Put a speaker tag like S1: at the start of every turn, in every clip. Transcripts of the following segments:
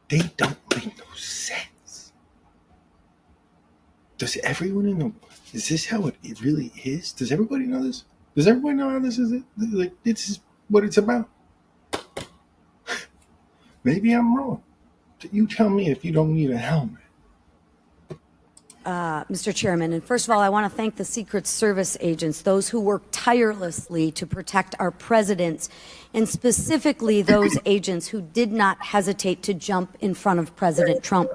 S1: They don't make no sense. Does everyone know? Is this how it really is? Does everybody know this? Does everybody know how this is? Like, this is what it's about. Maybe I'm wrong. You tell me if you don't need a helmet.
S2: Mr. Chairman, and first of all, I want to thank the Secret Service agents, those who work tirelessly to protect our presidents, and specifically those agents who did not hesitate to jump in front of President Trump.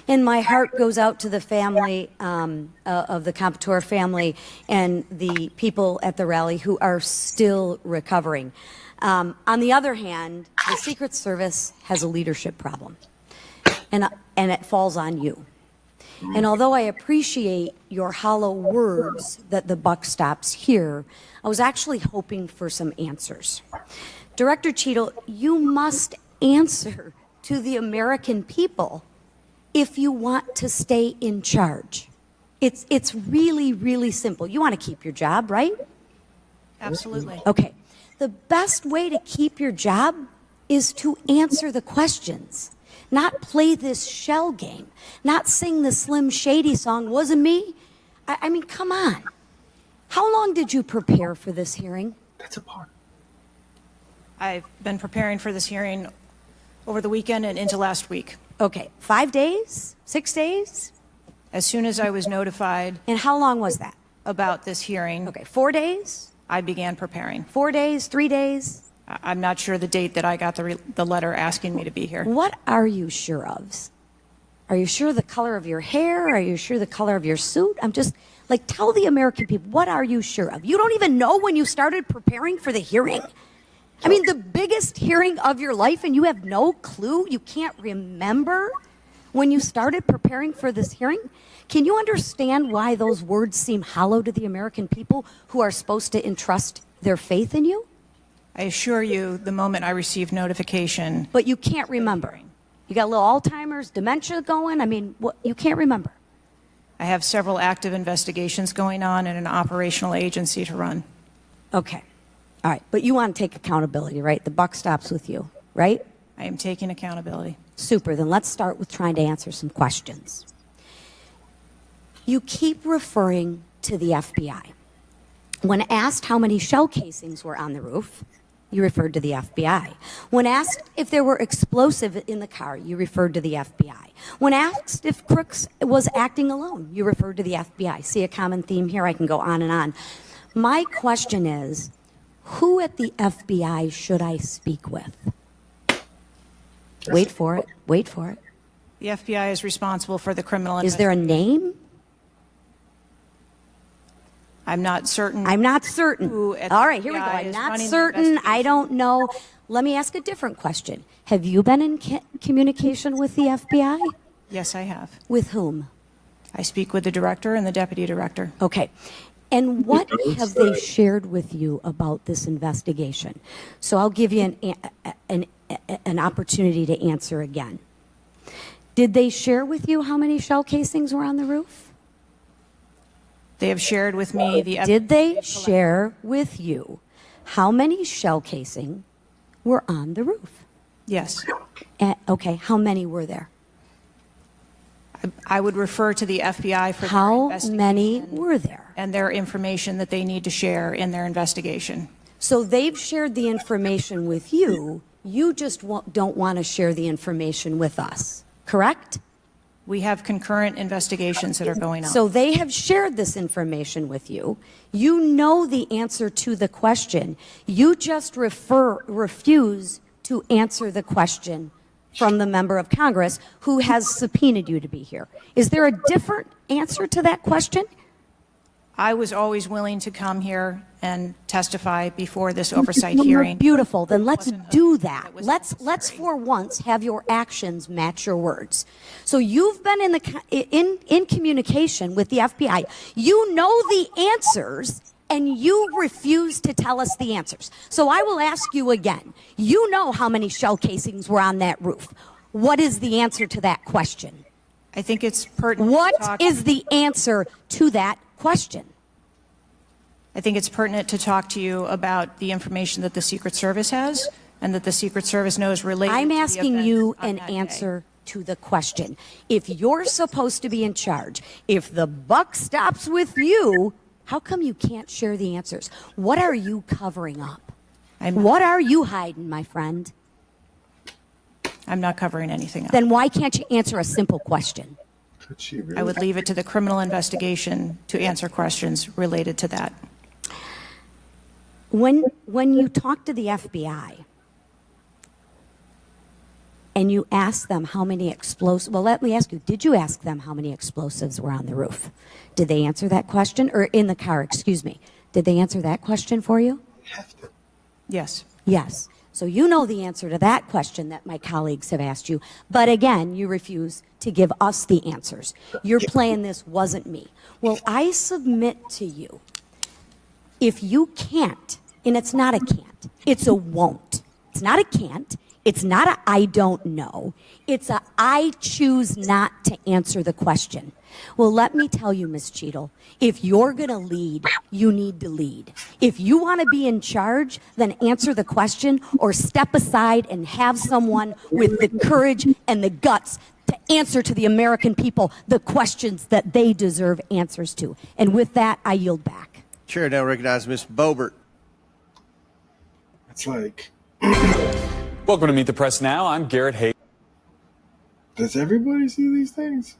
S2: And my heart goes out to the family of the Comptoir family and the people at the rally who are still recovering. On the other hand, the Secret Service has a leadership problem, and it falls on you. And although I appreciate your hollow words that the buck stops here, I was actually hoping for some answers. Director Cheatle, you must answer to the American people if you want to stay in charge. It's really, really simple. You want to keep your job, right?
S3: Absolutely.
S2: Okay. The best way to keep your job is to answer the questions. Not play this shell game, not sing the Slim Shady song, wasn't me. I mean, come on. How long did you prepare for this hearing?
S1: That's a part.
S3: I've been preparing for this hearing over the weekend and into last week.
S2: Okay, 5 days, 6 days?
S3: As soon as I was notified
S2: And how long was that?
S3: about this hearing,
S2: Okay, 4 days,
S3: I began preparing.
S2: 4 days, 3 days?
S3: I'm not sure the date that I got the letter asking me to be here.
S2: What are you sure of? Are you sure the color of your hair? Are you sure the color of your suit? I'm just, like, tell the American people, what are you sure of? You don't even know when you started preparing for the hearing? I mean, the biggest hearing of your life, and you have no clue? You can't remember when you started preparing for this hearing? Can you understand why those words seem hollow to the American people who are supposed to entrust their faith in you?
S3: I assure you, the moment I received notification.
S2: But you can't remember. You got a little Alzheimer's, dementia going? I mean, what, you can't remember.
S3: I have several active investigations going on and an operational agency to run.
S2: Okay. All right. But you want to take accountability, right? The buck stops with you, right?
S3: I am taking accountability.
S2: Super. Then let's start with trying to answer some questions. You keep referring to the FBI. When asked how many shell casings were on the roof, you referred to the FBI. When asked if there were explosives in the car, you referred to the FBI. When asked if Crooks was acting alone, you referred to the FBI. See a common theme here? I can go on and on. My question is, who at the FBI should I speak with? Wait for it. Wait for it.
S3: The FBI is responsible for the criminal
S2: Is there a name?
S3: I'm not certain.
S2: I'm not certain.
S3: Who at the
S2: All right, here we go.
S3: FBI
S2: I'm
S3: is
S2: not
S3: running the
S2: certain. I
S3: investigation.
S2: don't know. Let me ask a different question. Have you been in communication with the FBI?
S3: Yes, I have.
S2: With whom?
S3: I speak with the director and the deputy director.
S2: Okay. And what have they shared with you about this investigation? So I'll give you an opportunity to answer again. Did they share with you how many shell casings were on the roof?
S3: They have shared with me the
S2: Did they share with you how many shell casing were on the roof?
S3: Yes.
S2: Okay, how many were there?
S3: I would refer to the FBI for their
S2: How
S3: investigation
S2: many were there?
S3: and their information that they need to share in their investigation.
S2: So they've shared the information with you. You just don't want to share the information with us, correct?
S3: We have concurrent investigations that are going on.
S2: So they have shared this information with you. You know the answer to the question. You just refuse to answer the question from the member of Congress who has subpoenaed you to be here. Is there a different answer to that question?
S3: I was always willing to come here and testify before this oversight hearing.
S2: Beautiful. Then let's do that.
S3: That was
S2: Let's
S3: necessary.
S2: for once have your actions match your words. So you've been in communication with the FBI. You know the answers, and you refuse to tell us the answers. So I will ask you again. You know how many shell casings were on that roof. What is the answer to that question?
S3: I think it's pertinent.
S2: What is the answer to that question?
S3: I think it's pertinent to talk to you about the information that the Secret Service has and that the Secret Service knows related to
S2: I'm
S3: the
S2: asking
S3: events
S2: you
S3: on
S2: an
S3: that day.
S2: answer to the question. If you're supposed to be in charge, if the buck stops with you, how come you can't share the answers? What are you covering up? What are you hiding, my friend?
S3: I'm not covering anything up.
S2: Then why can't you answer a simple question?
S1: Could she really?
S3: I would leave it to the criminal investigation to answer questions related to that.
S2: When you talk to the FBI and you ask them how many explosives, well, let me ask you, did you ask them how many explosives were on the roof? Did they answer that question? Or in the car, excuse me. Did they answer that question for you?
S1: Have to.
S3: Yes.
S2: Yes. So you know the answer to that question that my colleagues have asked you. But again, you refuse to give us the answers. You're playing this wasn't me. Well, I submit to you, if you can't, and it's not a can't, it's a won't. It's not a can't. It's not a I don't know. It's a I choose not to answer the question. Well, let me tell you, Ms. Cheatle, if you're going to lead, you need to lead. If you want to be in charge, then answer the question or step aside and have someone with the courage and the guts to answer to the American people the questions that they deserve answers to. And with that, I yield back.
S4: Chair now recognizes Ms. Boebert.
S1: It's like,
S5: Welcome to Meet the Press Now. I'm Garrett Hayes.
S1: does everybody see these things?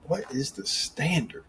S1: What is the standard?